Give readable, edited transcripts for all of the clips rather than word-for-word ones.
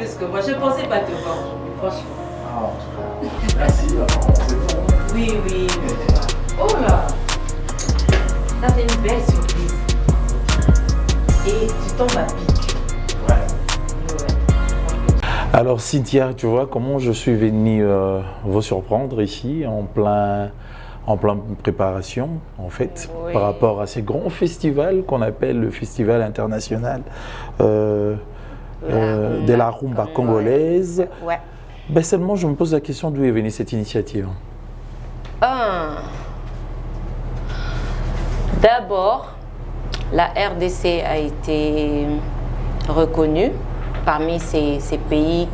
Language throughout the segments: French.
plus que moi. Je ne pensais pas te voir aujourd'hui, franchement. Ah, en tout cas, merci. Oui, oui. Oh là, ça c'est une belle surprise. Et tu tombes à pic. Ouais. Alors Cynthia, tu vois comment je suis venu vous surprendre ici en plein préparation en fait, Oui. par rapport à ces grands festivals qu'on appelle le Festival international de la rumba congolaise. Ouais. Ben seulement je me pose la question d'où est venue cette initiative. D'abord, la RDC a été reconnue parmi ces pays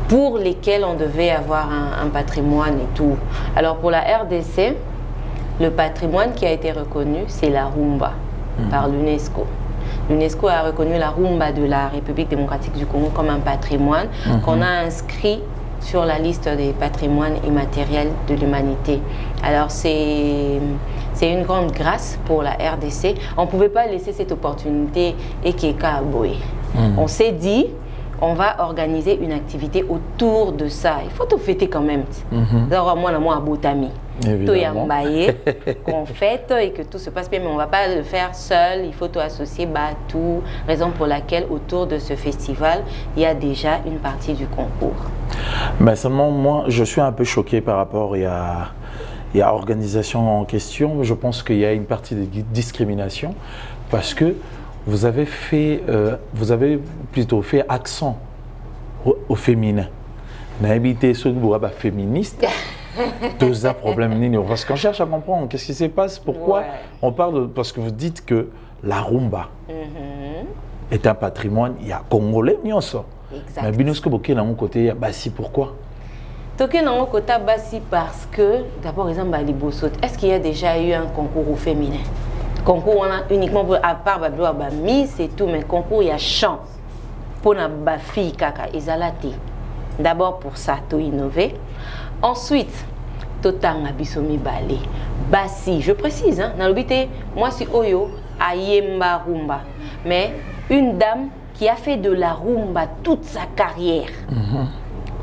pour lesquels on devait avoir un patrimoine et tout. Alors pour la RDC, le patrimoine qui a été reconnu, c'est la rumba par l'UNESCO. L'UNESCO a reconnu la rumba de la République démocratique du Congo comme un patrimoine qu'on a inscrit sur la liste des patrimoines immatériels de l'humanité. Alors c'est une grande grâce pour la RDC. On ne pouvait pas laisser cette opportunité et Keka Aboye. On s'est dit, on va organiser une activité autour de ça. Il faut tout fêter quand même. D'ailleurs, moi, à Botami. Qu'on fête et que tout se passe bien, mais on ne va pas le faire seul. Il faut tout associer tout. Raison pour laquelle, autour de ce festival, il y a déjà une partie du concours. Mais seulement, moi, je suis un peu choqué par rapport à l'organisation en question. Je pense qu'il y a une partie de discrimination parce que vous avez plutôt fait accent au féminin. N'habitez ceux qui sont féministes. Deux problèmes. Parce qu'on cherche à comprendre qu'est-ce qui se passe, pourquoi on parle parce que vous dites que la rumba est un patrimoine, il y a congolais, mais binosco boké dans mon côté, si pourquoi? Toké dans mon côté, parce que d'abord exemple à Liboso, est-ce qu'il y a déjà eu un concours au féminin? Concours on a uniquement à part Miss et tout, mais concours il y a chant pour na fille kaka ezalati. D'abord pour ça, to innover. Ensuite, totanga bisomi balé. Basi, je précise, hein, moi c'est Oyo, Ayemba Rumba. Mais une dame qui a fait de la rumba toute sa carrière.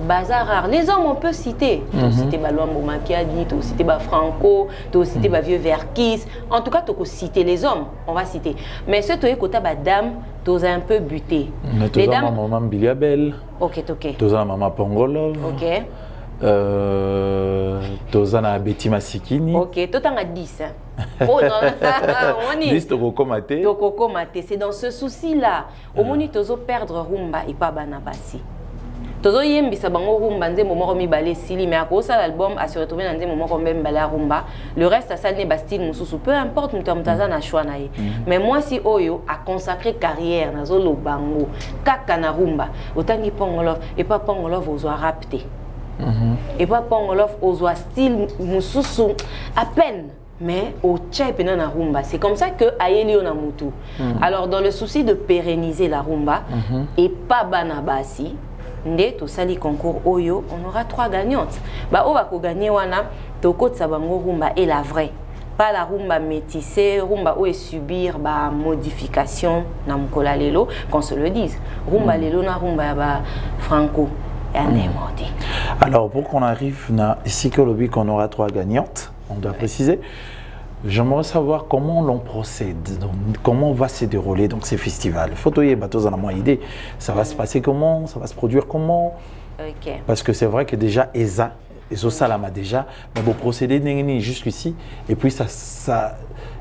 Bazar rare. Les hommes, on peut citer. Tu peux citer Luambo Makiadi, tu peux citer Franco, tu peux citer Vieux Verkis. En tout cas, tu peux citer les hommes. On va citer. Mais ce que tu as dame, tu as un peu buté. Les dames. Maman Biliabel. Ok, ok. Tu as maman Pongolov. Ok. Tu as Betty Masikini. Ok, tu as 10. Oh non, 10 Tokokomate. Tokokomate. C'est dans ce souci-là. Au moment où tu as perdre rumba et pas banabasi. Tozo yembisa bango rumba nze momo mi balé sili mais à cause de l'album a se retrouver dans nze momo comme balé rumba le reste à ça ne bastille mususu peu importe mutaza na choix nae mais moi si Oyo a consacré carrière na zolo bango kaka na rumba otangi pongolof et pas pongolof aux rapté et pas pongolof aux style mususu à peine. Mais au tchèpe na rumba, c'est comme ça que Ayeli on a mutu. Alors dans le souci de pérenniser la rumba et pas banabasi. Au sali concours Oyo, on aura 3 gagnantes. On va gagner wana toko tsabango rumba et la vraie. Pas la rumba métissée, rumba où est subir modification na mkola lelo, qu'on se le dise. Rumba lelo na rumba franco. Alors pour qu'on arrive ici qu'on aura 3 gagnantes, on doit préciser. J'aimerais savoir comment l'on procède, donc, comment va se dérouler donc, ces festivals. Photoyer bateaux en a moins idée. Ça va se passer comment? Ça va se produire comment? Parce que c'est vrai que déjà ESA, Salama déjà, mais bon procéder jusqu'ici et puis ça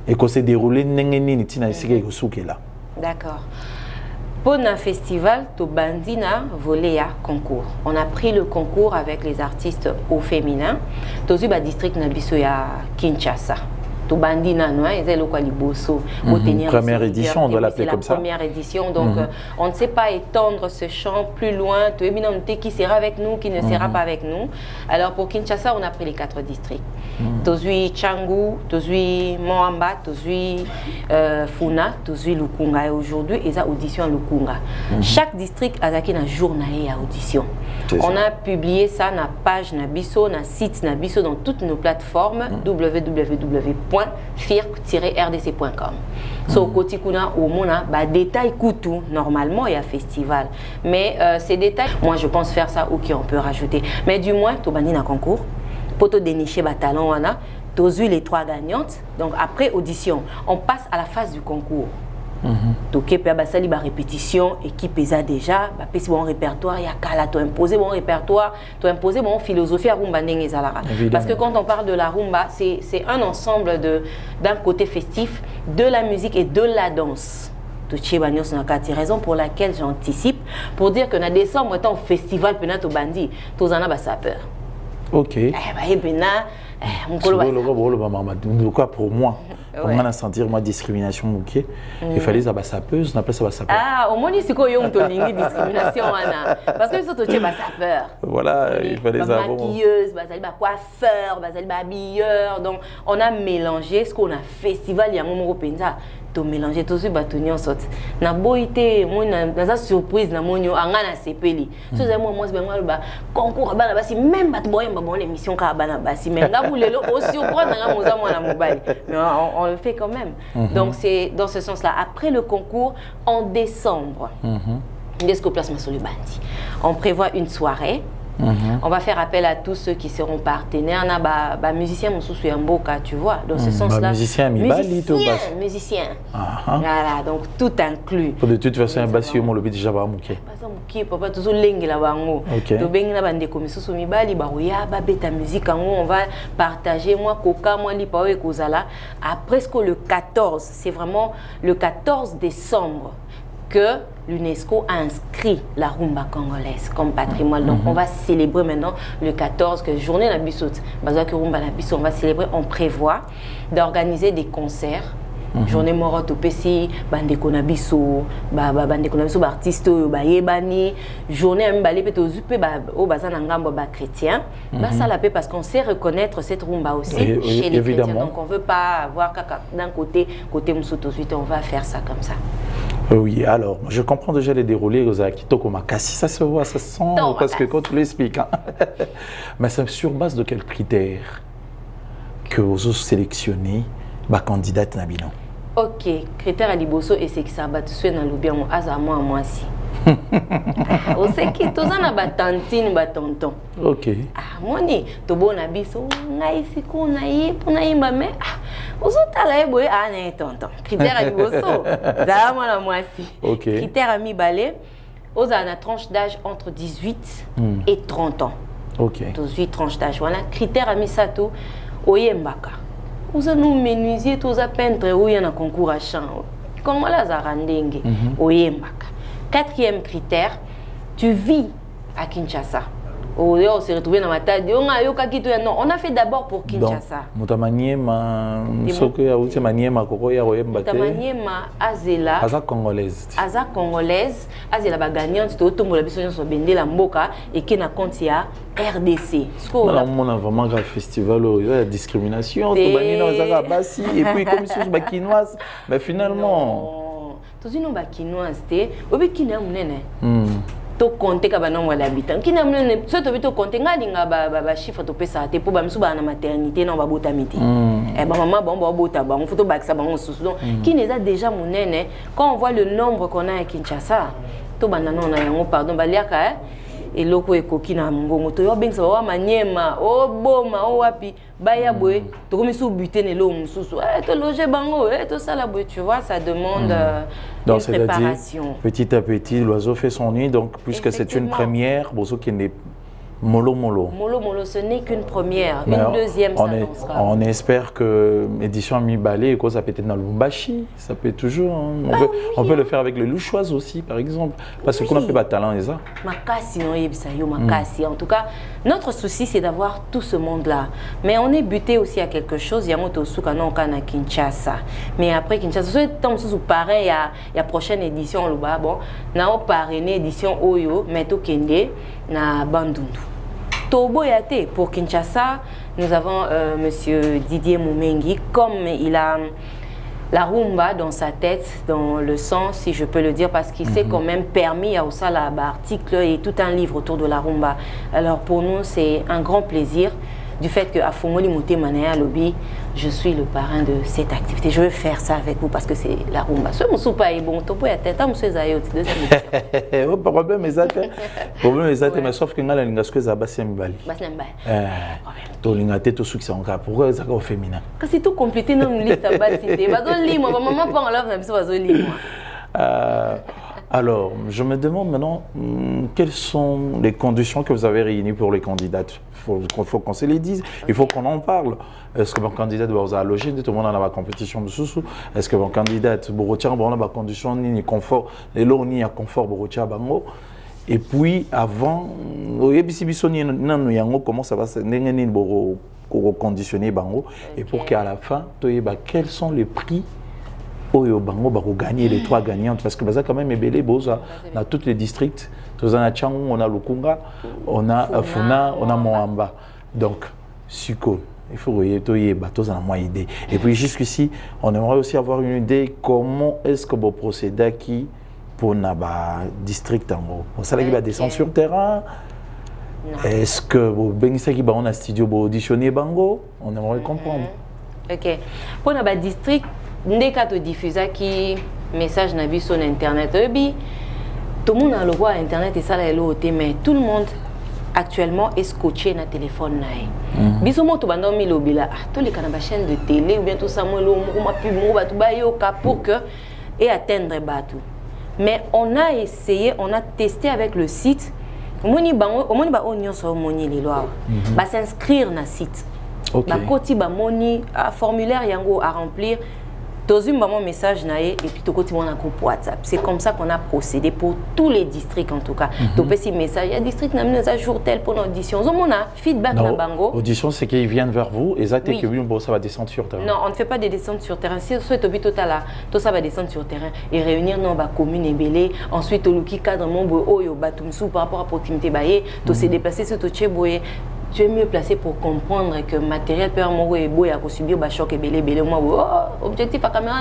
et qu'on s'est déroulé là. D'accord. Pour un festival, to bandina volé à concours. On a pris le concours avec les artistes au féminin. Tozu ba district nabiso ya Kinshasa. To bandina no et le Kwaliboso première édition, on doit l'appeler comme ça. La première édition, donc on ne sait pas étendre ce champ plus loin. Tu es qui sera avec nous, qui ne sera pas avec nous. Alors pour Kinshasa, on a pris les 4 districts. Tozui Changu, Tozui Moamba, Tozui Funa, Tozui Lukunga. Et aujourd'hui, ils ont audition à Lukunga. Chaque district a une journée à audition. On a publié ça na page Nabiso, na site Nabiso dans toutes nos plateformes www.nabiso.fr. www.firc-rdc.com. So côté kuna au mona ba détail coutou normalement il y a festival mais ces détails moi je pense faire ça ou qui on peut rajouter mais du moins to bani na concours pour te dénicher ba talent wana to eu les 3 gagnantes donc après audition on passe à la phase du concours. Donc il y a basali ba répétition équipe eza déjà ba pesi bon répertoire ya kala to imposer bon répertoire to imposer bon philosophie à rumba ndenge ezalaka parce que quand on parle de la rumba c'est un ensemble de d'un côté festif de la musique et de la danse. Raison pour laquelle j'anticipe pour dire que na décembre étant au festival pena to bandi to zana ba sapeur. OK. Pour moi, on a sentir moi discrimination ok. Il fallait ça sapeuse, on appelle ça sapeur. Ah, au moins ici quoi yon to lingi discrimination ana parce que surtout tu ba sapeur. Voilà, il fallait ça maquilleuse, bazali ba coiffeur, bazali ba habilleur. Donc on a mélangé ce qu'on a festival ya ngomoko penza. To mélanger tout ce bâtonnier sort na boité moi na surprise na monyo anga na sepeli so za moi benga ba concours bana basi même bat boye ba bonne émission ka bana basi mais nga boulelo aussi prendre nga moza mwana mobile mais on le fait quand même. Donc c'est dans ce sens là après le concours en décembre Desco Place Masoli Bandi on prévoit une soirée. On va faire appel à tous ceux qui seront partenaires. On a ba musicien Moussoussou Yamboka, tu vois, dans ce sens-là. Musicien, musicien. Voilà, donc tout inclus. De toute façon, un bassi mon lobby déjà ba mouké. Pas mouké, papa toujours lengi la bango. To bengi na bande ko Moussoussou mibali ba oya ba beta musique on va partager moi coca moi lipa et kozala après ce que le 14, c'est vraiment le 14 décembre que l'UNESCO a inscrit la rumba congolaise comme patrimoine. Donc on va célébrer maintenant le 14, que journée na bisot. Bazaki rumba na bisot, on va célébrer, on prévoit d'organiser des concerts. Journée moroto pesi bandeko na biso bandeko na biso ba artiste ba yebani journée mbale pe to zupe ba o bazana ngambo ba chrétien ba ça la paix parce qu'on sait reconnaître cette rumba aussi chez les chrétiens. Donc on veut pas avoir d'un côté musuto suite on va faire ça comme ça. Oui, alors, je comprends déjà les déroulés aux Akitoko Makassi, ça se voit, ça se sent, parce que quand tu l'expliques, hein. Mais c'est sur base de quels critères que vous sélectionnez ma candidate Nabino? Ok, critères à Liboso et c'est que ça va tout suite dans le bien, à moi aussi. On sait que tous en a batantine batanton. Ok. Ah, moi ni, to bon abiso, naïsi ko naï, pour naï mais aux autres là boy ah né tonton. Critères à Liboso, ça moi la moi aussi. Ok. Critères à mi balé, aux a tranche d'âge entre 18 et 30 ans. Ok. 18 tranches d'âge. Voilà, critères à mi sato, oyembaka. Vous nous menuisier, tous à peintre où il y a un concours à chant. Comment la zarandenge, oyembaka. 4e critère, tu vis à Kinshasa. On s'est retrouvé dans ma tête. Non, on a fait d'abord pour Kinshasa. Mutamaniema, Soke, Maniema, Kokoya, Royembate. Mutamaniema, Azela. Aza congolaise. Aza congolaise. Azela ba gagnante. C'était autant que la personne soit bendée la mboka et qui n'a compte ya RDC. On a vraiment un festival où il y a la discrimination. Et puis comme ils sont bakinoises, mais finalement. Tous les bakinoises, c'est obi kina munene. To compter ka bana wala habitant kina munene so to bito compter ngalinga ba chiffre to pesa te po ba msuba na maternité na ba botamité. Eh ba maman bon ba bota ba on photo baksa ba on sous donc qui n'est déjà munene quand on voit le nombre qu'on a à Kinshasa to bana non na yango pardon ba liaka et loko ekoki na mbongo to yo bengisa ba Maniema o boma o wapi baya boy to komi sou buter ne lo mususu to loger bango to sala boy tu vois ça demande donc, une préparation. Petit à petit l'oiseau fait son nid donc puisque c'est une première bozo qui n'est Molo, ce n'est qu'une première. Mais une deuxième, ça s'annoncera. On espère que l'édition mi-balé, ça peut être dans le Lubumbashi, ça peut toujours. Hein. On peut le faire avec le Louchoise aussi, par exemple. Parce qu'on n'a pas de talent, ça. Makassi, en tout cas, notre souci, c'est d'avoir tout ce monde-là. Mais on est buté aussi à quelque chose. Il y a Motosuka, non, à Kinshasa. Mais après Kinshasa, c'est pareil, il y a la prochaine édition, bon, on a parrainé édition Oyo, Meto Kende, na Bandundu. Toboyate pour Kinshasa, nous avons monsieur Didier Moumengi, comme il a la rumba dans sa tête, dans le sang, si je peux le dire, parce qu'il s'est quand même permis à Osala article et tout un livre autour de la rumba. Alors pour nous, c'est un grand plaisir du fait que à Fongoli Mouté Manaya Lobby, je suis le parrain de cette activité. Je veux faire ça avec vous parce que c'est la rumba. Ce monsieur pas est bon, topo ya tête, monsieur Zayo, le problème est ça, mais sauf que ngala linga ce Zabassi Mbali. To linga te to succès encore. Pourquoi ça au féminin? Parce que tout complété dans une liste à bas cité. Bazon li moi, maman pas en love, mais bazon li moi. Alors, je me demande maintenant, quelles sont les conditions que vous avez réunies pour les candidats? Il faut qu'on se les dise, il faut qu'on en parle. Est-ce que mon candidat doit loger, tout le monde a la compétition de sous? Est-ce que mon candidat, Borotia, on a la condition ni confort, et là on y a confort Borotia Bango. Et puis, avant, comment ça va se conditionner Bango? Et pour qu'à la fin, quels sont les prix? Oyo Bango va gagner les 3 gagnantes parce que ça quand même est belé boza dans tous les districts. On a Tchangou, on a Lukunga, on a Funa, on a Moamba. Donc, Suko, il faut que bateaux en moins idée. Et puis jusqu'ici, on aimerait aussi avoir une idée comment est-ce que vous procédez qui pour naba district en gros. On sait qu'il va descendre sur terrain. Est-ce que vous bénissez qui va en studio pour auditionner Bango? On aimerait comprendre. Ok. Pour naba district dès que tu diffuses qui message na bi sur internet tout le monde a le droit à internet et ça là mais tout le monde actuellement est scotché na téléphone na biso mo to banda mi lobila to les kana ba chaîne de télé ou bien tout ça mo lo mo pub mo ba to ba yoka pour que et atteindre batu. Mais on a essayé, on a testé avec le site moni bango moni ba onyo so moni les lois ba s'inscrire na site. Okay. Ba koti ba moni formulaire yango à remplir. Tous un message et puis tout côté mon groupe WhatsApp. C'est comme ça qu'on a procédé pour tous les districts en tout cas. Donc petit message, il y a district n'a mis un jour tel pour l'audition. On a feedback na bango. Audition c'est qu'ils viennent vers vous et ça oui. Que ça va descendre sur terrain. Non, on ne fait pas des descentes sur terrain. Si vous êtes au total là, tout ça va descendre sur terrain et réunir nos communes et belé. Ensuite au luki cadre mon bo oyo batumsu par rapport à proximité baye, tout s'est déplacé sur tout boye. Tu es mieux placé pour comprendre que le matériel peut être subir un choc et belé. Objectif à caméra,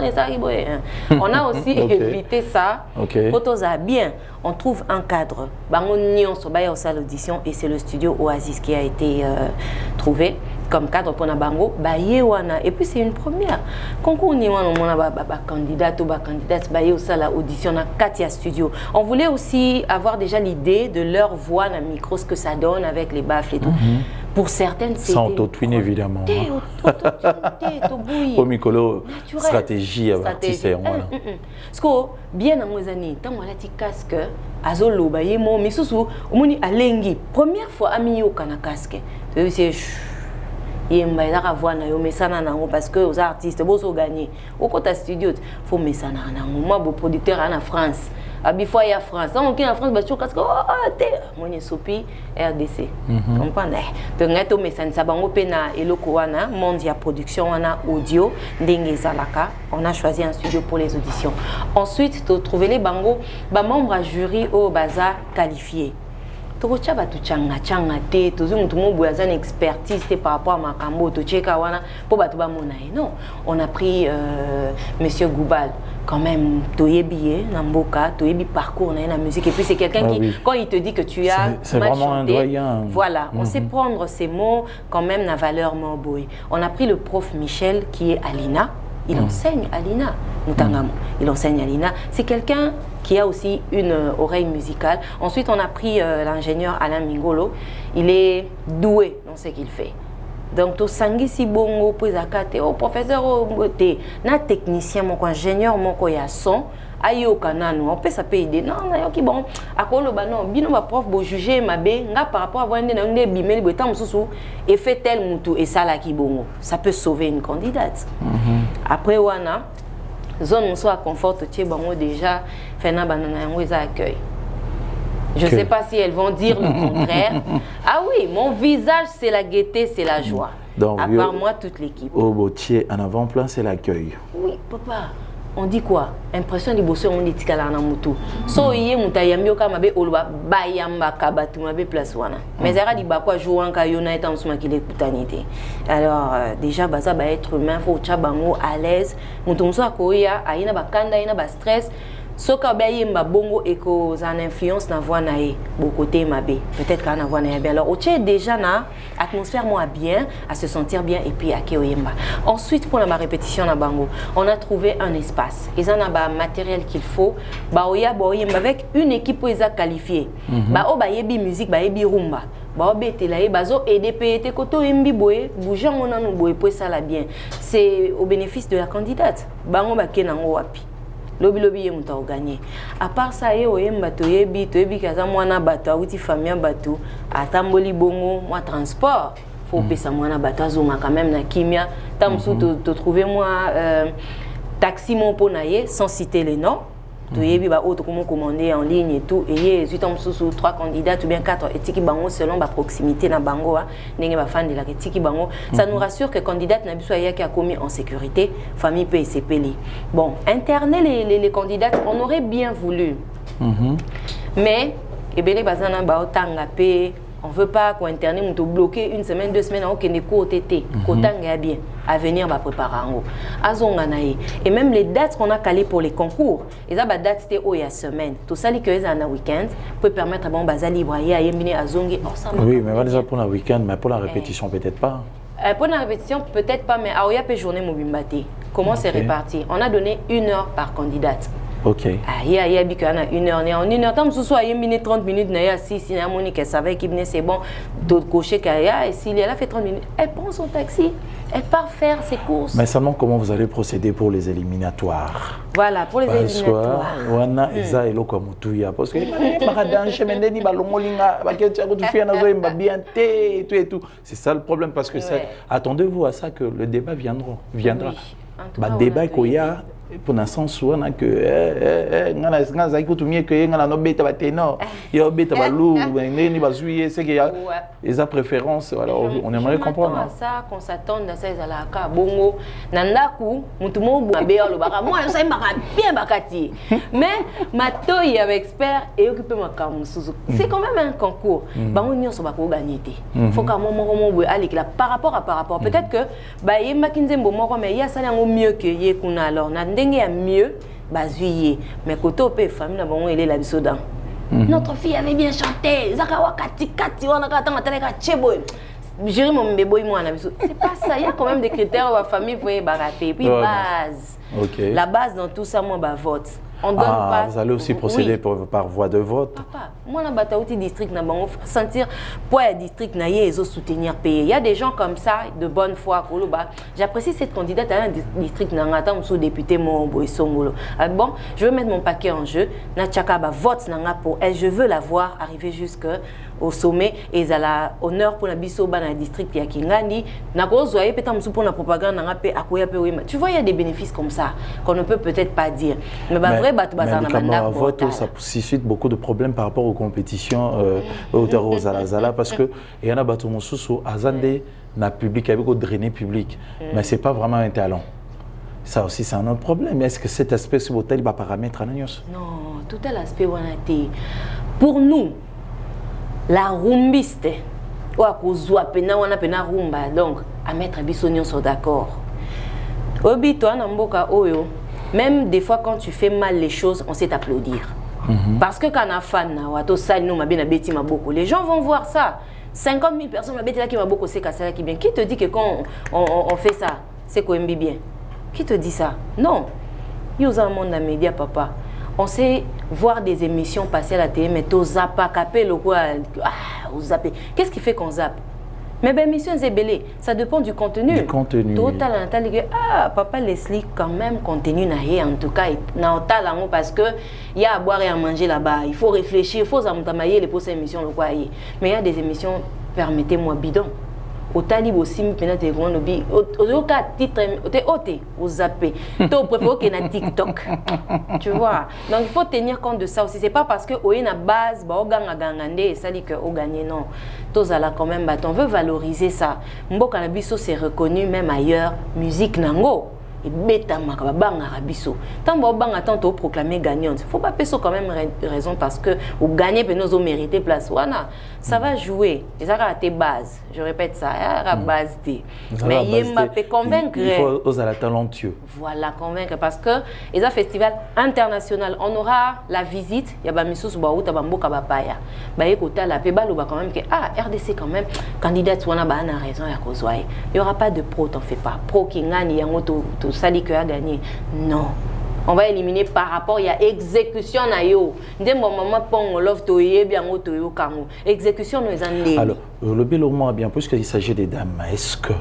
on a aussi évité ça. Photos à bien, on trouve un cadre. On a au salle d'audition et c'est le studio Oasis qui a été trouvé comme cadre pour Nabango. Et puis c'est une première. Concours ni candidat ou candidate au salle d'audition à Katia Studio. On voulait aussi avoir déjà l'idée de leur voix dans le micro, ce que ça donne avec les baffles et tout. Pour certaines, c'est sans auto-twin évidemment. Au micro, stratégie à artiste. Parce que bien dans mes années, tant on a dit casque, azolo baye mo, mais sous au moni alengi. Première fois ami yo kana casque. C'est yemba eza voix na yo mesana nango parce que aux artistes boso gagner. Au côté studio, faut mesana nango. Moi beau producteur en France. Abifo ya France. Donc en France ba cho casque moi ni sopi RDC. Comprendre. Donc ngato mesana sabango pena eloko wana Mondia production wana audio ndenge zalaka. On a choisi un studio pour les auditions. Ensuite, tu trouver les bango ba membre à jury au bazar qualifié. Tokocha batu changa te tozu mutu mo boyazana expertise par rapport à makambo to cheka wana po batu ba monae. Non, on a pris monsieur Goubal quand même toyebi namboka toyebi parcours na la musique et puis c'est quelqu'un qui quand il te dit que tu as c'est vraiment un doyen. Voilà, on sait prendre ces mots quand même na valeur morboy. On a pris le prof Michel qui est à l'INA. Il enseigne à l'INA, il enseigne à l'INA. C'est quelqu'un qui a aussi une oreille musicale. Ensuite, on a pris l'ingénieur Alain Mingolo. Il est doué dans ce qu'il fait. Donc, to sangi si bongo pozakate o professeur o te na technicien mon ingénieur mon ko ya son ayo kanano on peut ça payer des non na yoki bon akolo ba non bino ba prof bo juger mabe nga par rapport à vendre na nde bimeli bo tam susu et fait tel mutu et ça la ki bongo ça peut sauver une candidate. Après wana zone on soit confort tie bango déjà fena banana yango eza accueil. Je ne sais pas si elles vont dire le contraire. Ah oui, mon visage, c'est la gaieté, c'est la joie. Donc, à part moi, toute l'équipe. Au boutier, en avant-plan, c'est l'accueil. Oui, papa. On dit quoi? Impression de bosser, on dit que c'est un moutou. So, il y a un moutou, mabe olba bayamba kabatu mabe place wana. Mais ça dit quoi jouer en kayona et en suma qui l'écoutanité. Alors déjà baza ba être humain faut chabango à l'aise. Moutou so akoya, aina ba kanda, aina ba stress. soka ba yemba bongo eko za na influence na voix na ye beaucoup côté mabé peut-être qu'à na voix na bien alors tu es déjà na atmosphère moi bien à se sentir bien et puis à ke yemba ensuite pour la répétition na bango on a trouvé un espace ils en a ba matériel qu'il faut ba oya ba yemba avec une équipe où ils a qualifié ba o ba yebi musique ba yebi rumba ba obetela ye bazo EDP te koto yembi boye bouger on a no boye pour ça la bien c'est au bénéfice de la candidate bango ba kenango wapi lobi ye muta gagner à part ça ye oyemba to yebi kaza mwana bato awuti famille bato atamboli bongo moi transport faut pesa mwana bato azonga quand même na kimia tamsu te trouver moi taxi mon ponaye sans citer les noms to yebi ba auto comment commander en ligne et tout et yé zutam sous 3 candidats ou bien 4 etiki bango selon ba proximité na bango ndenge ba fan de la etiki bango ça nous rassure que candidate na biso ya qui a commis en sécurité famille PCPLI bon interner les candidates on aurait bien voulu mais ebele bazana ba otanga pe on veut pas qu'on interne ou bloquer une semaine 2 semaines au Kenya côté kotanga bien à venir va préparer en azonga nae et même les dates qu'on a calées pour les concours ils a ba date c'était au ya semaine tout ça li que ils en a week-end peut permettre bon baza libre ya yemine azongi oui mais déjà pour la week-end mais pour la répétition peut-être pas pour la répétition peut-être pas mais à oya peut journée mobimbate comment c'est réparti on a donné 1 heure par candidate. Ok. Ah, il y a 1 heure. En 1 heure, tant que ce soit 30 minutes, il y a 6, il y a Monique, elle savait qu'il venait, c'est bon, de cocher Kaya, et s'il a fait 30 minutes, elle prend son taxi, elle part faire ses courses. Mais seulement comment vous allez procéder pour les éliminatoires? Voilà, pour les éliminatoires. Wana eza eloko mutuya parce que et tout. C'est ça le problème parce que attendez-vous à ça que le débat viendra. Oui. Bah débat koya pour l'instant soit que ngana za ikutumie que ngana no beta bateno yo beta balu ni bazuye c'est qu'il y a les préférences alors on aimerait comprendre ça qu'on s'attende à ça la ka bongo nandaku mutu mo be lo baka moi ça m'a bien bakati mais matoyi avec expert et occupé ma kamusuzu c'est quand même un concours bango nyonso bako gagner té faut ka mo aller par rapport peut-être que ba yemba kinzembo moko mais ya ça mieux que ye kuna alors ndenge ya mieux bazuye mais côté pe famille na bango ele la bisodan notre fille avait bien chanté zaka wakati kati wana ka tanga tele ka chebo jiri mon bébé moi na biso c'est pas ça il y a quand même des critères wa famille faut barater puis base la base dans tout ça moi ba vote on donne pas vous allez aussi procéder par voie de vote papa moi na batauti district na bango sentir pour le district na yezo soutenir payer il y a des gens comme ça de bonne foi koloba j'apprécie cette candidate à un district na ngata muso député mon boisongolo bon je veux mettre mon paquet en jeu na tchaka ba vote na nga pour elle je veux la voir arriver jusque au sommet et ils la honneur pour la biso ba na district ya Kingani na ko zoyer peut-être muso pour la propagande na pe akoya pe wema tu vois il y a des bénéfices comme ça qu'on ne peut peut-être pas dire mais bah vrai le vote ça suscite beaucoup de problèmes par rapport aux compétitions aux Alazala parce que il y en a battu mon sous azande na public avec drainer public mais c'est pas vraiment un talent ça aussi c'est un autre problème est-ce que cet aspect sur l'hôtel va paramètre à non tout l'aspect pour nous la rumbiste ou à cause pena wana pena rumba donc à mettre bisognon sont d'accord obi toi na mboka oyo même des fois quand tu fais mal les choses, on sait t'applaudir. Parce que quand on a fan, les gens vont voir ça. 50 000 personnes qui te dit que quand on fait ça, c'est qu'on aime bien? Qui te dit ça? Non. Il y a un monde dans les médias, papa. On sait voir des émissions passer à la télé, mais tu zappes, qu'est-ce qui fait qu'on zappe? Mais ben mission Zébélé, ça dépend du contenu. Total papa Leslie quand même contenu naé en tout cas na talango parce que il y a à boire et à manger là-bas, il faut réfléchir, il faut amutamayer les pour émissions le quoi. Mais il y a des émissions permettez-moi bidon. Au talib aussi maintenant te grand obi au cas titre au zappé. To préfère que na TikTok. Tu vois. Donc il faut tenir compte de ça aussi. C'est pas parce que au na base ba oganga gangande et ça dit que au gagner non. Tozala quand même on veut valoriser ça. Mboka na biso c'est reconnu même ailleurs musique nango. et bêta makaba banga rabiso tant bon banga tant to proclamer gagnante faut pas payer quand même raison parce que vous gagnez pe nous mérité place wana ça va jouer et ça a tes bases je répète ça à base D mais yemba peut convaincre il faut oser la talentueux voilà convaincre parce que les un festival international on aura la visite ya ba misusu ba uta ba mboka ba paya ba écouter la pe ba quand même que ah RDC quand même candidate wana ba na raison ya kozwa il y aura pas de pro t'en fais pas pro qui gagne yango to sali que a gagné non on va éliminer par rapport à exécution na yo ndé mon maman pon love to yebi yango to yo kango exécution nous en alors le bilan bien puisqu'il s'agit des dames est-ce que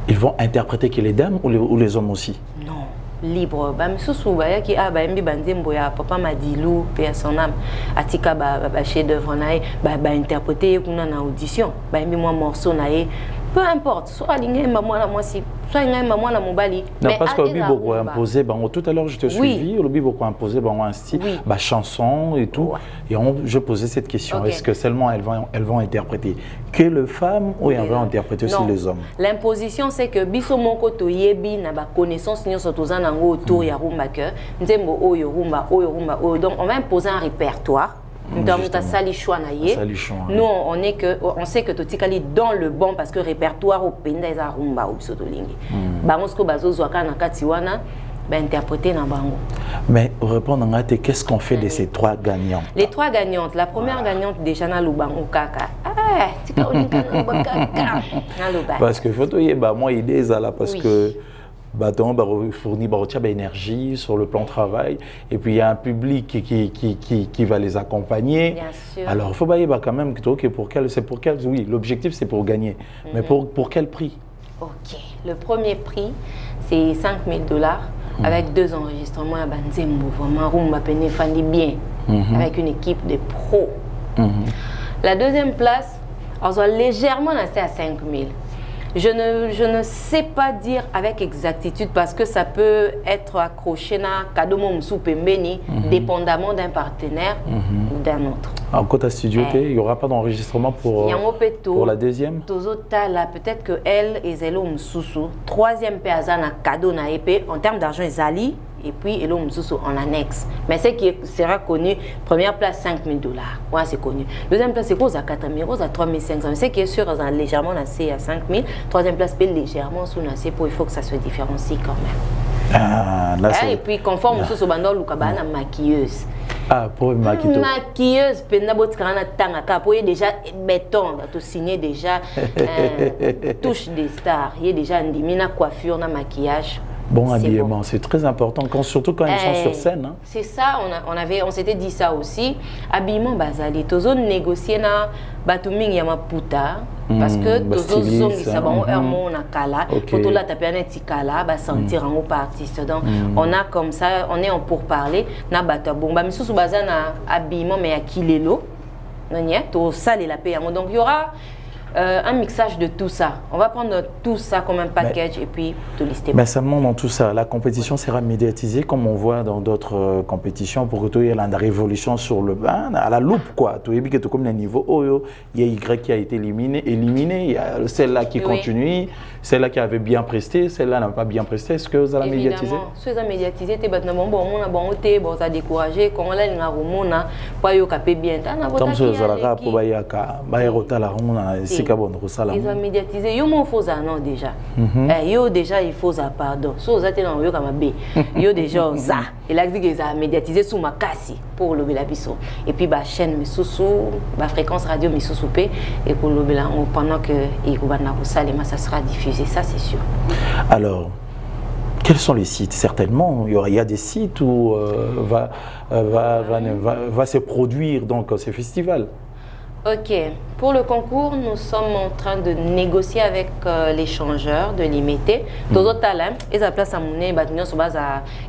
ils vont interpréter que les dames ou les hommes aussi non libre ba misusu ba yaki ba mbi banzembo ya papa Madilu pe son âme atika ba chef d'œuvre nae ba interpréter kuna na audition ba mbi moi morceau nae peu importe soit lingé maman la moi si soit lingé maman la mobali non parce que le beaucoup imposé tout à l'heure je te suivi le beaucoup imposé un style ba chanson et tout et je posais cette question est-ce que seulement elles vont interpréter que les femmes ou elles vont interpréter aussi les hommes l'imposition c'est que biso moko to yebi na ba connaissance nyonso tozana ngo autour ya rumba que nzembo oyo rumba donc on va imposer un répertoire. Nous on sait que Totikali dans le bon parce que répertoire au penda est à rumba ou sotolingi. Bangosko bazo zwaka na katiwana ba interpréter na bango. Mais répondre à qu'est-ce qu'on fait de ces trois gagnantes? Les trois gagnantes, la première gagnante déjà na lubango kaka. Ah, tika olinga na kaka. Parce que photo yeba moi idée ça là parce que bâton fournit énergie sur le plan de travail et puis il y a un public qui va les accompagner. Bien sûr. Alors il faut quand même que pour quel oui l'objectif c'est pour gagner mais pour quel prix? Ok, le premier prix c'est $5,000 avec 2 enregistrements à Banzembo vraiment rumba pene fandi bien avec une équipe de pros. La deuxième place on soit légèrement lancé à 5,000. Je ne sais pas dire avec exactitude parce que ça peut être accroché na kadomo msupe mbeni dépendamment d'un partenaire ou d'un autre. En côté studio, il n'y aura pas d'enregistrement pour la deuxième? Peut-être que elle et Zelo Msusu, troisième péazana cadeau na épée en termes d'argent Zali et puis Elo Msusu en annexe. Mais ce qui sera connu, première place $5,000. Ouais, c'est connu. Deuxième place, c'est Rose à 4,000, Rose à 3,500. Mais ce qui est sûr, légèrement nassé à 5,000. Troisième place, légèrement sous nassé pour il faut que ça se différencie quand même. Ah, là, et puis conforme Msusu Bando Lukabana maquilleuse. Ah, pour une maquilleuse. Maquilleuse, pour y déjà béton, tu signé déjà touche des stars, il y a déjà une coiffure, un maquillage. Bon habillement, c'est très important, surtout quand ils sont sur scène. Hein. C'est ça, on s'était dit ça aussi. Habillement basali, tozo négocier na batuming yamaputa parce que tozo zongi sabon hermon na kala, photo la tapiane tikala, ba sentir en pas artiste. Donc on a comme ça, on est en pour parler na bata bomba misusu bazana habillement mais à kilelo. Non ya, to sale la paye. Donc il y aura un mixage de tout ça. On va prendre tout ça comme un package et puis tout lister. Mais seulement dans tout ça, la compétition sera médiatisée comme on voit dans d'autres compétitions pour que tu aies la révolution sur le à la loupe quoi. Tu es comme le niveau Oyo, il y a Y qui a été éliminé, il y a celle-là qui continue, celle-là qui avait bien presté, celle-là n'a pas bien presté. Est-ce que vous allez médiatiser? Si vous allez médiatiser, tu vas te décourager, quand on a une aromona, pas yo capé bien. Comme ça, vous allez pour ils ont médiatisé. Yo mon faux non déjà. Yo déjà il faut ça pardon. So ça dans yo comme B. Yo déjà ça. Il a dit qu'ils ont médiatisé sous ma casse pour le Belabiso. Et puis ba chaîne Misusu, ba fréquence radio Misusu P et pour le Bela pendant que Irubana Salema ça sera diffusé, ça c'est sûr. Alors quels sont les sites? Certainement, il y a des sites où va se produire donc ces festivals. Ok, pour le concours, nous sommes en train de négocier avec l'échangeur de l'IMT. Tous les talents, ils ont place à monnaie,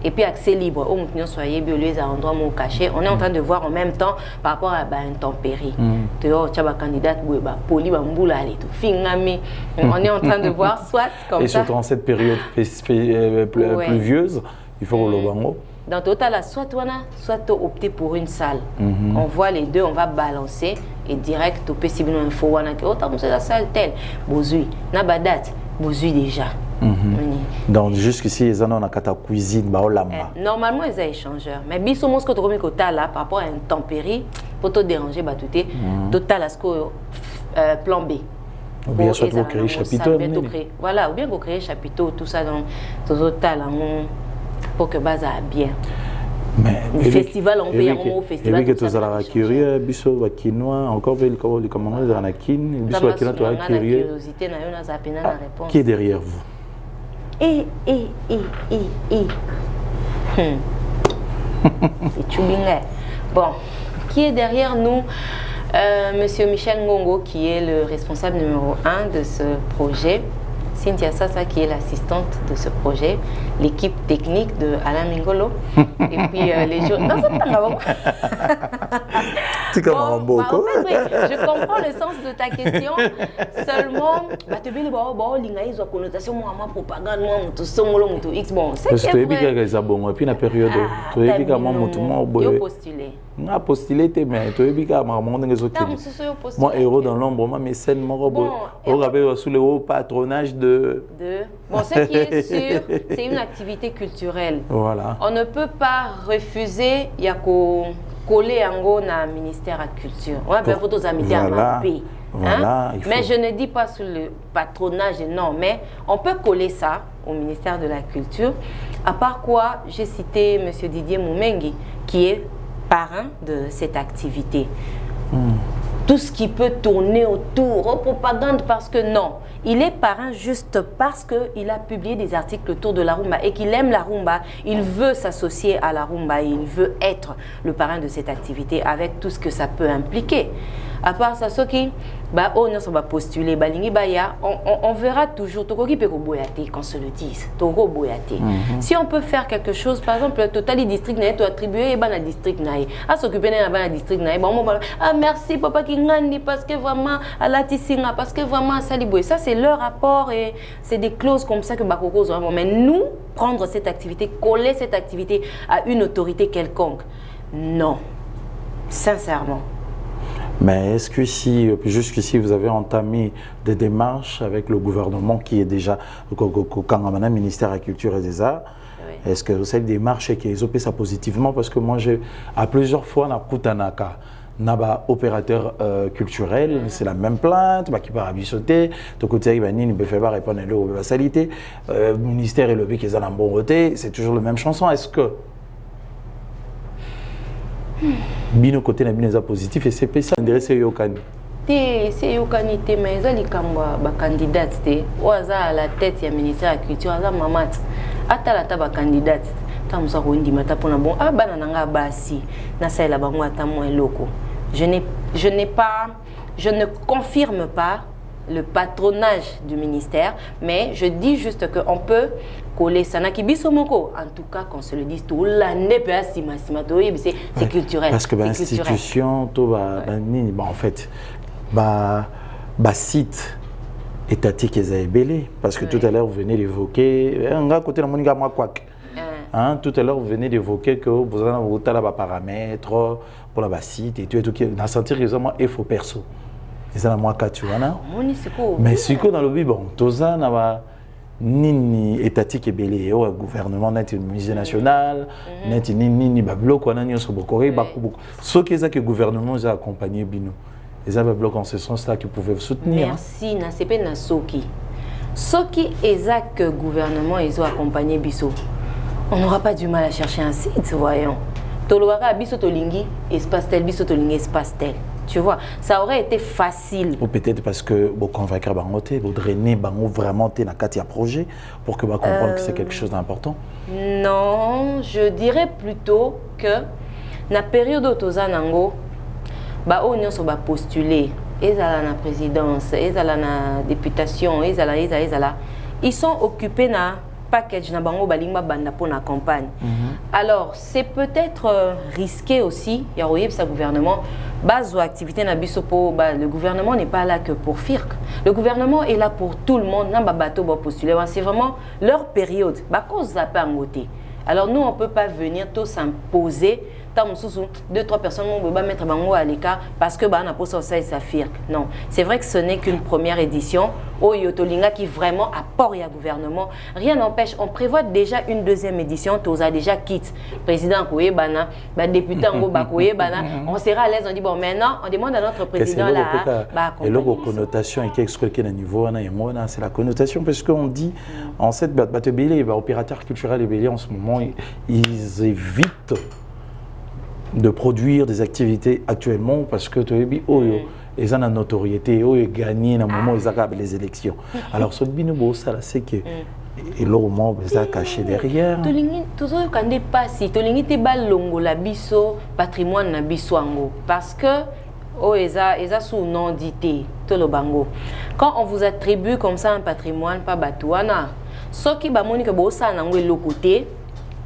et puis accès libre. On est en train de voir en même temps par rapport à une tempérie. On est en train de voir soit comme ça. Et surtout en cette période pluvieuse, il faut le bango. Dans total, soit opter pour une salle. On voit les deux, on va balancer et direct au possible info. On a la salle telle, bozui, na badat, bozui déjà. Donc jusqu'ici ils en ont à la cuisine bah lamba. Normalement ils sont échangeurs mais biso mos ko to komi ko tala par rapport à une tempérie pour te déranger batouté total à ce que plan B. Ou bien soit vous créer chapiteau. Voilà, ou bien vous créer chapiteau tout ça dans total pour que base a bien. Mais le festival on paye un festival. Et puis que tous à la curieux biso ba quinoa encore le comment dans la quine biso ba quinoa toi curieux. Curiosité na yo na za pena na réponse. Qui est derrière vous? C'est Chubinga. Bon, qui est derrière nous? Monsieur Michel Ngongo, qui est le responsable numéro 1 de ce projet. Cynthia Sassa, qui est l'assistante de ce projet. L'équipe technique de Alain Mingolo. Et puis les gens. Non, c'est pas grave. Bon, en fait, oui, je comprends le sens de ta question. Seulement, tu veux les connotation propagande, X. Bon, c'est que et puis la période, tu veux dire postulé. On postulé, mais tu veux dire moi, héros dans l'ombre, mes scènes, mon sous le haut patronage de. Bon, ce qui est sûr, c'est une activité culturelle. Voilà. On ne peut pas refuser, il y a coller en gros dans le ministère de la Culture. On va faire photos amis à ma pays. Voilà, mais je ne dis pas sous le patronage, non, mais on peut coller ça au ministère de la Culture. À part quoi, j'ai cité M. Didier Moumengi, qui est parrain de cette activité. Tout ce qui peut tourner autour, propagande, parce que non, il est parrain juste parce qu'il a publié des articles autour de la rumba et qu'il aime la rumba, il veut s'associer à la rumba, il veut être le parrain de cette activité avec tout ce que ça peut impliquer. À part ça, ce qui, on va postuler, on verra toujours, qu'on se le dise, si on peut faire quelque chose, par exemple, le total district n'est attribué à district à s'occuper d'un district merci papa Kingandi parce que vraiment à la Tissinga, parce que vraiment à Saliboué, ça c'est leur rapport et c'est des clauses comme ça que Bakoko ont. Mais nous, prendre cette activité, coller cette activité à une autorité quelconque, non, sincèrement. Mais est-ce que jusqu'ici, vous avez entamé des démarches avec le gouvernement qui est déjà le ministère de la Culture et des Arts? Oui. Est-ce que cette démarche qui est opérée ça positivement? Parce que moi, à plusieurs fois, dans Kutanaka, Naba opérateur culturel, c'est la même plainte, qui part à bissoter, tout côté il ne peut pas répondre à la salité, ministère et le qui est en bon côté, c'est toujours la même chanson. Est-ce que bino côté na bino positif et c'est ça intéressé yokani c'est yokani te mais ezali kamba ba candidat te oza à la tête ya ministère de la Culture aza mamat atala ta ba candidat ta musa ko ndima ta pona bon bana nanga basi na sala bango ata mo eloko je ne confirme pas le patronage du ministère, mais je dis juste qu'on peut coller ça. En tout cas, qu'on se le dise tout l'année, c'est culturel. Parce que l'institution, en fait, site étatique est belé. Parce que tout à l'heure, vous venez d'évoquer, tout à l'heure, vous venez d'évoquer que vous avez des paramètres pour la site et tout. On a senti que il faut perso. Et ça, moi, tu vois, mais si dans le bon, tout ça, ni étatique et belé, au gouvernement, net une musée nationale, net ni bablo, quoi, ni sur Bokoré, beaucoup. Ce qui est que le gouvernement a accompagné Bino. Et ça, bloc en ce sens-là qui pouvait vous soutenir. Merci, na CP na Soki. Soki est que le gouvernement a accompagné Bisso. On n'aura pas du mal à chercher un site, voyons. Toloara, Bisso Tolingi, espace tel, Bisso Tolingi, espace tel. Tu vois, ça aurait été facile. Ou peut-être parce que vous convaincre Bangoté, vous drainez Bango vraiment dans le projet pour que vous compreniez que c'est quelque chose d'important. Non, je dirais plutôt que dans la période où nous avons postulé, ils sont dans la présidence, ils sont dans la députation, ils sont occupés dans package na bango balingba banda pour la campagne. Alors, c'est peut-être risqué aussi, il y a sa gouvernement, base ou activité na bisopo, le gouvernement n'est pas là que pour FIRC. Le gouvernement est là pour tout le monde, nan ba bateau ba postuler, c'est vraiment leur période. Ba cause za pa ngoté. Alors nous on peut pas venir tous s'imposer tant sous 2-3 personnes vont mettre bango à l'écart parce que bah on a pour ça et ça firque. Non, c'est vrai que ce n'est qu'une première édition. Au Yotolinga qui vraiment apporte au gouvernement. Rien n'empêche, on prévoit déjà une deuxième édition. Toza déjà quitte président Koye Bana, député Ngo Bakoye Bana. On sera à l'aise, on dit bon maintenant on demande à notre président là. Et là, connotation et qui explique le niveau, c'est la connotation parce qu'on dit en cette opérateurs culturels et béliers en ce moment ils évitent de produire des activités actuellement parce que ils ont la notoriété, ils gagnent au moment où ils acabent les élections. Alors ce binoubo ça c'est que et là au moins ils ont caché derrière. Toujours quand on passe, tolingi te balongo la biso patrimoine na biso ango parce que eza sous nom d'ité tolo bango. Quand on vous attribue comme ça un patrimoine pas batouana, ce qui ba moni que bo ça nango le côté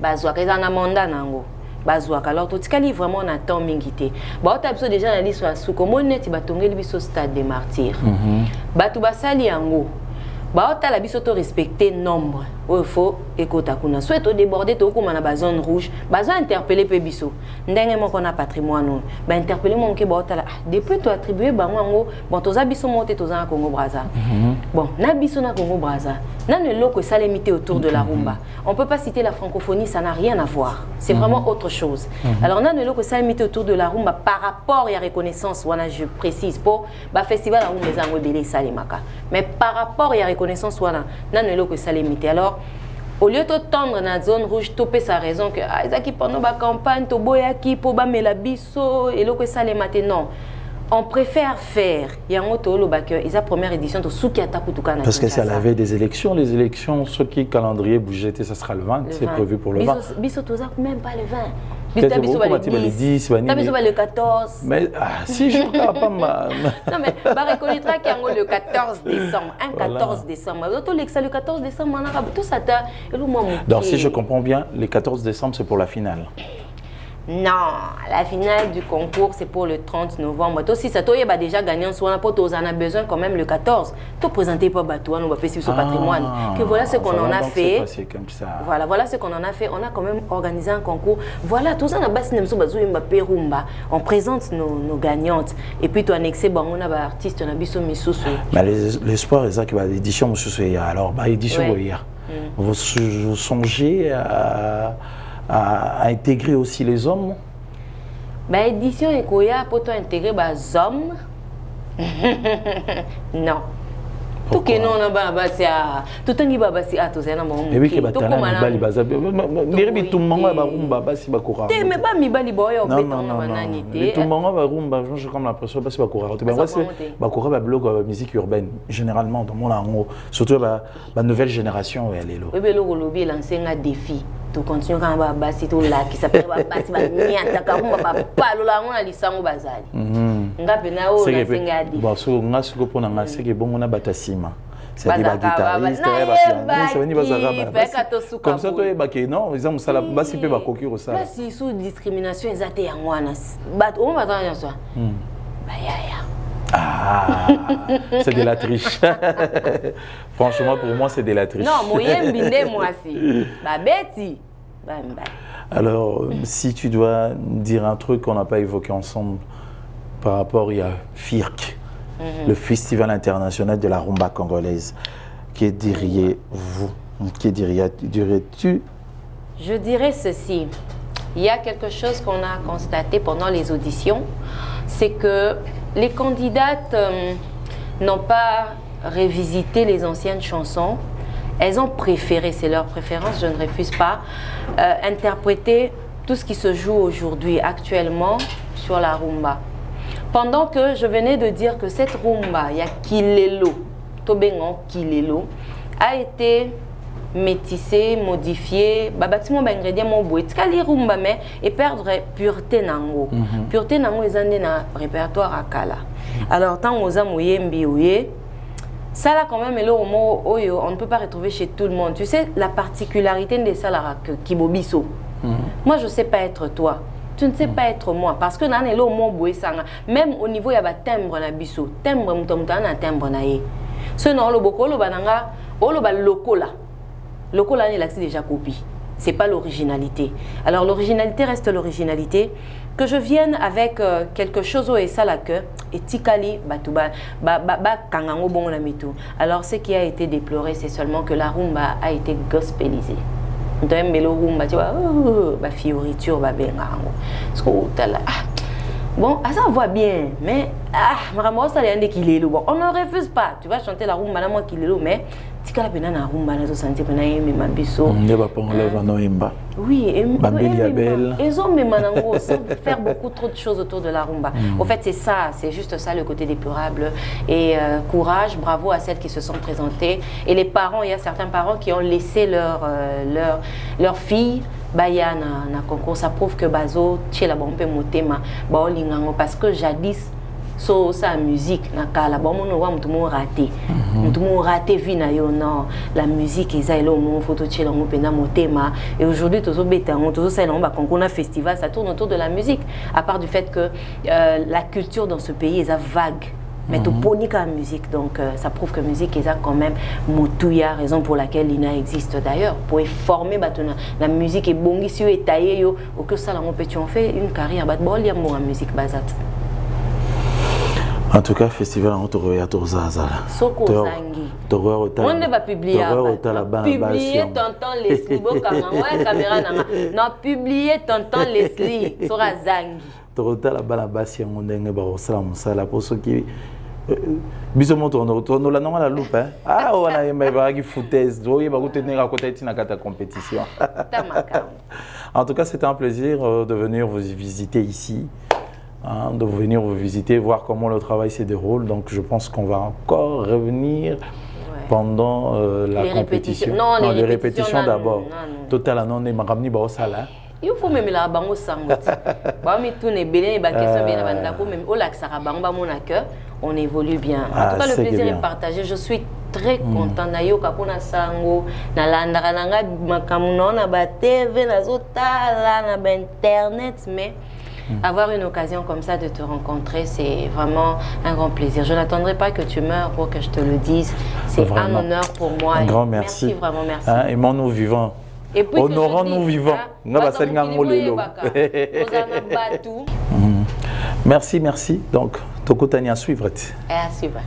bazwa ka na mandat nango. Alors tout ce vraiment na temps mingité. Ba ota déjà na liste sur comment net ba tongeli biso stade des martyrs. Batu basali yango. Ba ota la biso to respecter nombre. Il faut écouter kuna. Soit au déborder to comme na zone rouge, bazo interpeller pe biso. Ndenge mo kona patrimoine. Ba interpeller mo ke ba ota la depuis to attribuer bango bon toza biso monter toza na Congo Brazza. Bon, na biso na Congo Brazza. Na ne loko salemité autour de la rumba. On peut pas citer la francophonie, ça n'a rien à voir. C'est vraiment autre chose. Alors na ne loko salemité autour de la rumba par rapport à la reconnaissance, voilà je précise pour ba festival la rumba zango belé salemaka. Mais par rapport à la reconnaissance voilà na ne loko salemité. Alors au lieu de tendre dans la zone rouge, topé sa raison que Isaac pendant la campagne, to boyaki pour ba melabiso et loko salemate non. On préfère faire Yangoto le backer, la première édition de Soukiata Kutukana. Parce que c'est à la veille des élections. Les élections, ce qui calendrier bougé, ça sera le 20, c'est prévu pour le 20. Bisotoza même pas le 20. Bisotoza le 14. Mais si je ne peux pas ma... Non mais bah reconnaîtra qu'il y a le 14 décembre. Un 14 décembre. Le 14 décembre, tout ça t'a... Donc si je comprends bien, le 14 décembre, c'est pour la finale. Non, la finale du concours c'est pour le 30 novembre. Toi si ça toi bah déjà gagnant soit n'importe où on a besoin quand même le 14. Toi présenter pas bateau on va passer sur patrimoine. Que voilà ce qu'on en a fait. Comme ça. Voilà ce qu'on en a fait. On a quand même organisé un concours. Voilà tout ça on a basi nemso bazo Mbappé rumba. On présente nos gagnantes et puis toi annexé bon on a ba artiste on a biso misusu. Mais l'espoir est ça que l'édition édition misusu alors bah édition hier. Vous songez à intégrer aussi les hommes? Bah édition Ekoya pour toi intégrer les hommes. Non. Tout que non on a basé à tout un giba basé à tous na mon. Et oui que batana mibali baza. Ngerebi tumanga ba rumba basi ba kora. Te mais pas mibali boyo beton na banani te. Tumanga ba rumba je comme l'impression basi ba kora. Te ba kora ba blog musique urbaine généralement dans mon langue surtout ba nouvelle génération elle est là. Oui mais le lobby lancer un défi. Tu continues quand on va tout là qui s'appelle basi ba niata ka rumba ba palo la ngona lisango bazali. Ngapena o na singa défi. Bon so ngasiko pona ngaseke bongo na batasima. C'est des guitaristes, comme ça toi baki non, ils ont ça la basi pe ba kokiro ça. Basi sous discrimination ezate yangwana. Bat on va tanya ça. Ba yaya. Ah, c'est de la triche. Franchement, pour moi, c'est de la triche. Non, moi, moi aussi. Bah, Betty. Alors, si tu dois dire un truc qu'on n'a pas évoqué ensemble par rapport à FIRC, le Festival international de la rumba congolaise, que diriez-vous? Que dirais-tu? Je dirais ceci. Il y a quelque chose qu'on a constaté pendant les auditions, c'est que les candidates n'ont pas révisité les anciennes chansons. Elles ont préféré, c'est leur préférence, je ne refuse pas, interpréter tout ce qui se joue aujourd'hui, actuellement, sur la rumba. Pendant que je venais de dire que cette rumba, il y a Kilelo, Tobengon Kilelo, a été métissé, modifié, bâtiment ingrédient mon bout, rumba mais et perdre pureté nango. Pureté nango ils ont un répertoire à kala. Alors tant aux amoyembi ouye, ça là quand même est là au mot oyo, on ne peut pas retrouver chez tout le monde. Tu sais la particularité de ça là que kibobiso. Moi je sais pas être toi. Tu ne sais pas être moi parce que nan est là au mot boue sanga. Même au niveau il y a timbre na biso, timbre mutomtana timbre na ye. Ce non le bokolo bananga, o le ba lokola. Le colonel a déjà copié. c'est pas l'originalité. Alors l'originalité reste l'originalité. Que je vienne avec quelque chose au ça la que et tikali batuba kangango bon la mitu. Alors ce qui a été déploré, c'est seulement que la rumba a été gospelisée. Donc melo rumba tu vois ba fioriture ba bengango. Parce que bon, ça voit bien, mais bon, on ne refuse pas. Tu vas chanter la rumba, moi qui l'est, mais tu vas la rumba, tu vas chanter la biso. Oui, ils ont même sans faire beaucoup trop de choses autour de la rumba. Au fait, c'est ça, c'est juste ça le côté déplorable. Et courage, bravo à celles qui se sont présentées. Et les parents, il y a certains parents qui ont laissé leur fille. Baya na concours, ça prouve que bazo tché la bombe motema ba olingango parce que jadis so sa musique na kala ba mono wa mutu mo raté vie na yo non la musique eza elo mo photo tché la ngopé na motema et aujourd'hui tozo betango tozo sa na ba concours na festival ça tourne autour de la musique à part du fait que la culture dans ce pays est vague. Mais tout ponique la musique, donc ça prouve que la musique est quand même motouya, raison pour laquelle l'INA existe d'ailleurs, pour former la musique est bongi si est taillé au que ça on fait une carrière en musique basate. En tout cas, festival en tour à Torzaza. Soko Zangi. On ne va publier. Publier tonton Leslie Bokamanga caméra nanga. Non, publier tonton Leslie sera Zangi. Torota la balabasi on ndenge ba osala sala pour ceux qui biso moto on la normal la loupe hein. Ah on a aimé ba qui foutaise. Doye ba tenir à côté tina kata compétition. En tout cas, c'était un plaisir de venir vous visiter ici. Hein, de venir vous visiter, voir comment le travail se déroule. Donc je pense qu'on va encore revenir pendant la compétition. Non, les répétitions d'abord. Total, non, on ramené au salon. Il faut même la bango sangoti. Bah mais tout n'est bien, bah question bien la bande même au lac Sarabamba mon accueil, on évolue bien. En tout cas, le plaisir est partagé. Je suis très content d'ailleurs kapona sango na landara nanga makamuno na ba TV na zotala na ba internet mais avoir une occasion comme ça de te rencontrer, c'est vraiment un grand plaisir. Je n'attendrai pas que tu meurs pour que je te le dise. C'est un honneur pour moi. Un grand merci. Merci, vraiment merci. Hein, aimons-nous vivants. Honorons-nous vivants. Merci, merci. Donc, Tokotani à suivre. À suivre.